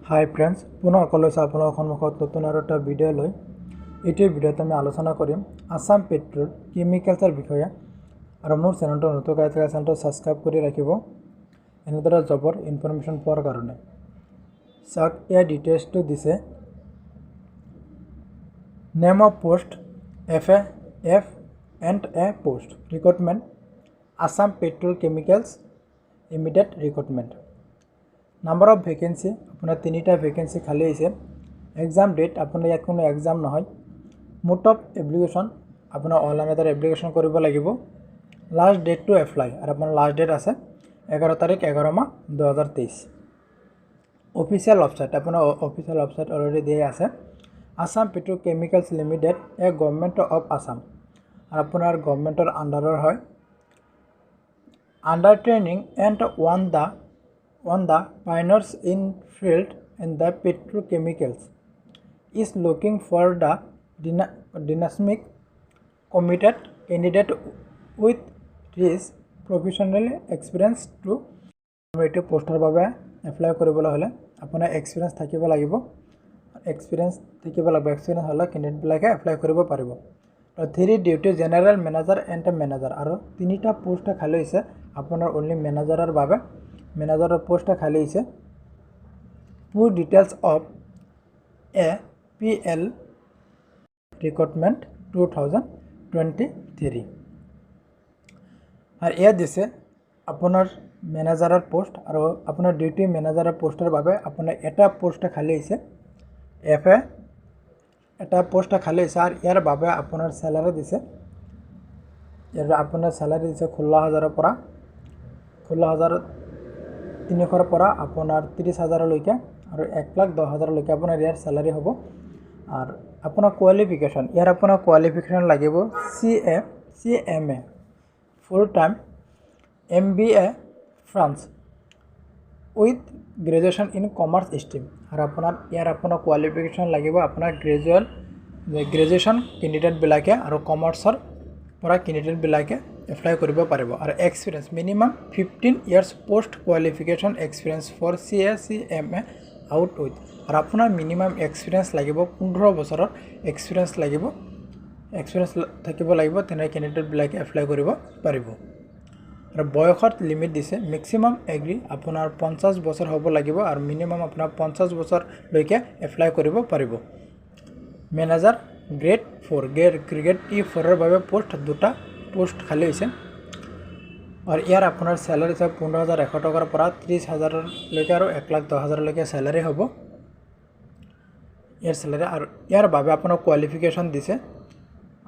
হাই friends, পুনৰ আকলৈছে আপোনালোকৰ সন্মুখত নতুন আৰু এটা ভিডিঅ' লৈ। এইটোৰ ভিডিঅ'ত আমি আলোচনা কৰিম আছাম পেট্ৰল কেমিকেলছৰ বিষয়ে। আৰু মোৰ চেনেলটো নতুন চেনেলটো ছাবস্ক্ৰাইব কৰি ৰাখিব এনেদৰে জবৰ ইনফৰমেশ্যন পোৱাৰ কাৰণে। চাওক, ইয়াৰ ডিটেইলছটো দিছে। Name of post F&A post recruitment Assam petrol chemicals immediate recruitment. Number of vacancy আপোনাৰ 3টা ভেকেঞ্চি খালী হৈছে। এক্সাম ডেট আপোনাৰ ইয়াত কোনো এক্সাম নহয়। মোড অফ এপ্লিকেশ্যন আপোনাৰ অনলাইনত এপ্লিকেশ্যন কৰিব লাগিব। লাষ্ট ডেট টু এপ্লাই আৰু আপোনাৰ লাষ্ট ডেট আছে 11 তাৰিখ 11 মাহ 2023। অফিচিয়েল ৱেবছাইট আপোনাৰ অফিচিয়েল ৱেবছাইট অলৰেডি দিয়া আছে। Assam petrol chemicals limited A government of Assam আৰু আপোনাৰ গভৰ্ণমেণ্টৰ আণ্ডাৰৰ হয়। Under training and on the pioneers in field in the petrochemicals is looking for the dynamic committed candidate with rich professional experience to এইটো পোষ্টৰ বাবে apply কৰিবলৈ হ'লে আপোনাৰ এক্সপিৰিয়েঞ্চ থাকিব লাগিব। এক্সপিৰিয়েঞ্চ হ'লে কেণ্ডিডেটবিলাকে এপ্লাই কৰিব পাৰিব। 3 duty general manager and manager আৰু 3টা পোষ্ট খালী হৈছে আপোনাৰ অনলি মেনেজাৰৰ বাবে। মেনেজাৰৰ পোষ্ট খালী হৈছে। ফুল ডিটেইলছ অফ APL ৰিক্ৰুটমেণ্ট 2023 আৰু ইয়াত দিছে আপোনাৰ মেনেজাৰৰ পোষ্ট আৰু আপোনাৰ ডিউটি মেনেজাৰৰ পোষ্টৰ বাবে আপোনাৰ এটা পোষ্ট খালী হৈছে। এটা পোষ্ট খালী হৈছে আৰু ইয়াৰ বাবে আপোনাৰ চেলাৰী দিছে। ইয়াৰ আপোনাৰ চেলাৰী দিছে 16,000 পৰা 16,300 পৰা আপোনাৰ 30,000লৈকে আৰু 1,10,000লৈকে আপোনাৰ ইয়াৰ চেলাৰী হ'ব। আৰু আপোনাৰ কোৱালিফিকেশ্যন ইয়াৰ আপোনাৰ কোৱালিফিকেশ্যন লাগিব CMA full time MBA France with graduation in commerce stream আৰু ইয়াৰ আপোনাৰ কোৱালিফিকেশ্যন লাগিব আপোনাৰ গ্ৰেজুৱেশ্যন কেণ্ডিডেটবিলাকে আৰু কমাৰ্চৰ পৰা কেণ্ডিডেটবিলাকে এপ্লাই কৰিব পাৰিব। আৰু experience minimum 15 years post qualification experience for CMA out with আৰু আপোনাৰ মিনিমাম এক্সপিৰিয়েঞ্চ লাগিব 15 বছৰৰ এক্সপিৰিয়েঞ্চ থাকিব লাগিব। তেনে কেণ্ডিডেটবিলাকে এপ্লাই কৰিব পাৰিব। আৰু বয়সত লিমিট দিছে। মেক্সিমাম এগ্ৰি আপোনাৰ 50 বছৰ হ'ব লাগিব আৰু মিনিমাম আপোনাৰ 50 বছৰলৈকে এপ্লাই কৰিব পাৰিব। মেনেজাৰ গ্ৰেড 4 গ্ৰেড E4ৰ বাবে দুটা পোষ্ট খালী হৈছে। আৰু ইয়াৰ আপোনাৰ চেলাৰী আছে 15,100 টকাৰ পৰা 30,000লৈকে আৰু 1,10,000লৈকে চেলাৰী হ'ব ইয়াৰ চেলাৰী। আৰু ইয়াৰ বাবে আপোনাৰ কোৱালিফিকেশ্যন দিছে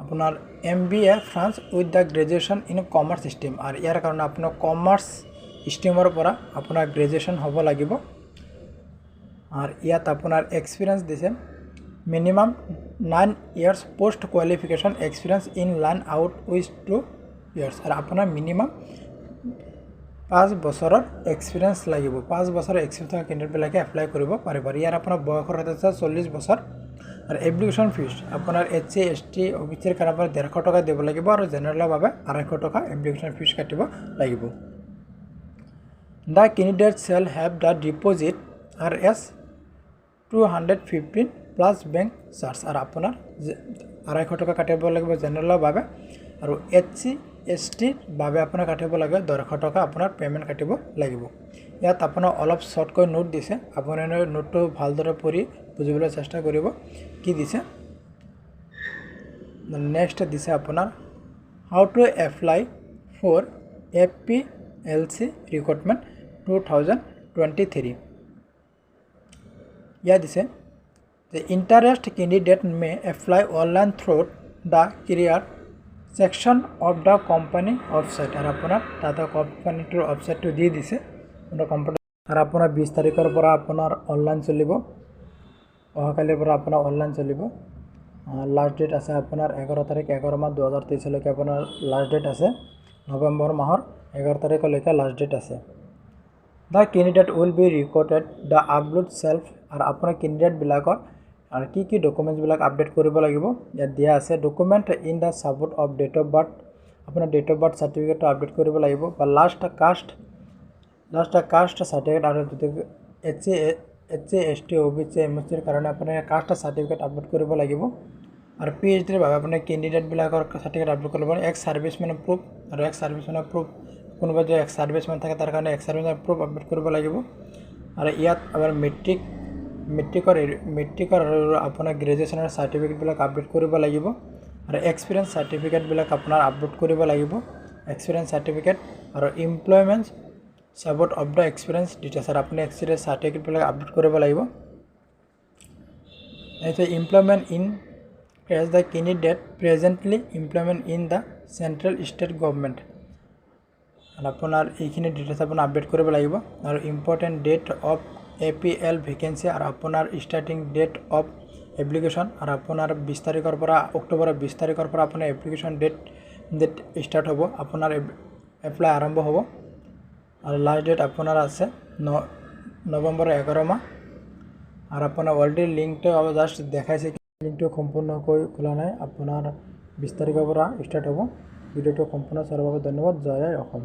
আপোনাৰ MBA France with the graduation in commerce stream আৰু ইয়াৰ কাৰণে আপোনাৰ কমাৰ্চ ষ্ট্ৰীমৰ পৰা আপোনাৰ গ্ৰেজুৱেশ্যন হ'ব লাগিব। আৰু ইয়াত আপোনাৰ এক্সপিৰিয়েঞ্চ দিছে minimum 9 years post qualification experience in learn out with 2 years আৰু আপোনাৰ মিনিমাম 5 বছৰৰ এক্সপিৰিয়েঞ্চ লাগিব। 5 বছৰৰ এক্সপিৰিয়েঞ্চ থকা কেণ্ডিডেটবিলাকে এপ্লাই কৰিব পাৰিব। ইয়াৰ আপোনাৰ বয়সৰ আছে 40 বছৰ। আৰু এপ্লিকেশ্যন ফিজ আপোনাৰ SC ST অফিচৰ কাৰণে আপোনাৰ 150 টকা দিব লাগিব আৰু জেনেৰেলৰ বাবে 250 টকা এপ্লিকেশ্যন ফিজ কাটিব লাগিব। The candidate shell have the deposit RS 215 plus bank charge আৰু আপোনাৰ 250 টকা কাটিব লাগিব জেনেৰেলৰ বাবে আৰু SC ST বাবে আপোনাৰ কাটিব লাগে 150 টকা আপোনাৰ পে'মেণ্ট কাটিব লাগিব। ইয়াত আপোনাৰ অলপ শ্বৰ্টকৈ নোট দিছে। আপুনি নোটটো ভালদৰে পঢ়ি বুজিবলৈ চেষ্টা কৰিব কি দিছে। নেক্সট দিছে আপোনাৰ how to apply for APLC recruitment 2023। ইয়াত দিছে যে interest candidate may apply online থ্ৰুত the career section of the company website আৰু আপোনাৰ তাতে কোম্পানীটোৰ ৱেবছাইটটো দি দিছে আৰু আপোনাৰ 20 তাৰিখৰ পৰা আপোনাৰ অনলাইন চলিব। অহাকালিৰ পৰা আপোনাৰ অনলাইন চলিব। লাষ্ট ডেট আছে আপোনাৰ 11 তাৰিখ 11 মাহ 2023লৈকে আপোনাৰ লাষ্ট ডেট আছে। নৱেম্বৰ মাহৰ 11 তাৰিখলৈকে লাষ্ট ডেট আছে। The candidate will be required the upload self আৰু আপোনাৰ কেণ্ডিডেটবিলাকৰ আৰু কি ডকুমেণ্টছবিলাক আপডেট কৰিব লাগিব ইয়াত দিয়া আছে। Document in the support of date of birth আপোনাৰ ডেট অফ বাৰ্থ চাৰ্টিফিকেটটো আপডেট কৰিব লাগিব বা লাষ্ট কাষ্ট চাৰ্টিফিকেট আৰু SC ST OBC MSCৰ কাৰণে আপুনি কাষ্ট সাৰ্টিফিকেট আপলোড কৰিব লাগিব আৰু PhDৰ বাবে আপুনি কেণ্ডিডেটবিলাকৰ সাৰ্টিফিকেট আপলোড কৰিব লাগিব এক্স সাৰ্ভিসমেন প্ৰুফ আৰু এক্স সাৰ্ভিসমেন প্ৰুফ কোনোবা যদি এক্স সাৰ্ভিসমেন থাকে তাৰ কাৰণে এক্স সাৰ্ভিসমেন প্ৰুফ আপলোড কৰিব লাগিব আৰু ইয়াত আমাৰ মেট্ৰিকৰ আৰু আপোনাৰ গ্ৰেজুৱেশ্যনৰ সাৰ্টিফিকেটবিলাক আপলোড কৰিব লাগিব আৰু এক্সপিৰিয়েন্স সাৰ্টিফিকেটবিলাক আপোনাৰ আপলোড কৰিব লাগিব এক্সপিৰিয়েন্স সাৰ্টিফিকেট আৰু employment support of the experience details আৰু আপুনি এক্সপিৰিয়েন্স সাৰ্টিফিকেটবিলাক আপলোড কৰিব লাগিব এতিয়া employment in as the candidate presently employment in the central state government and আপোনাৰ এইখিনি ডিটেইলছ আপুনি আপডেট কৰিব লাগিব আৰু important date of APL vacancy আৰু আপোনাৰ ষ্টাৰ্টিং ডেট অফ এপ্লিকেশ্যন আৰু আপোনাৰ 20 তাৰিখৰ পৰা অক্টোবৰৰ 20 তাৰিখৰ পৰা আপোনাৰ এপ্লিকেশ্যন ডেট ষ্টাৰ্ট হ'ব আপোনাৰ এপ্লাই আৰম্ভ হ'ব আৰু লাষ্ট ডেট আপোনাৰ আছে নৱেম্বৰ 11 মাহ আৰু আপোনাৰ অলৰেডি লিংকটো জাষ্ট দেখাইছে লিংকটো সম্পূৰ্ণকৈ খোলা নাই আপোনাৰ 20 তাৰিখৰ পৰা ষ্টাৰ্ট হ'ব ভিডিঅ'টো সম্পূৰ্ণ চোৱাৰ বাবে ধন্যবাদ জয় অসম।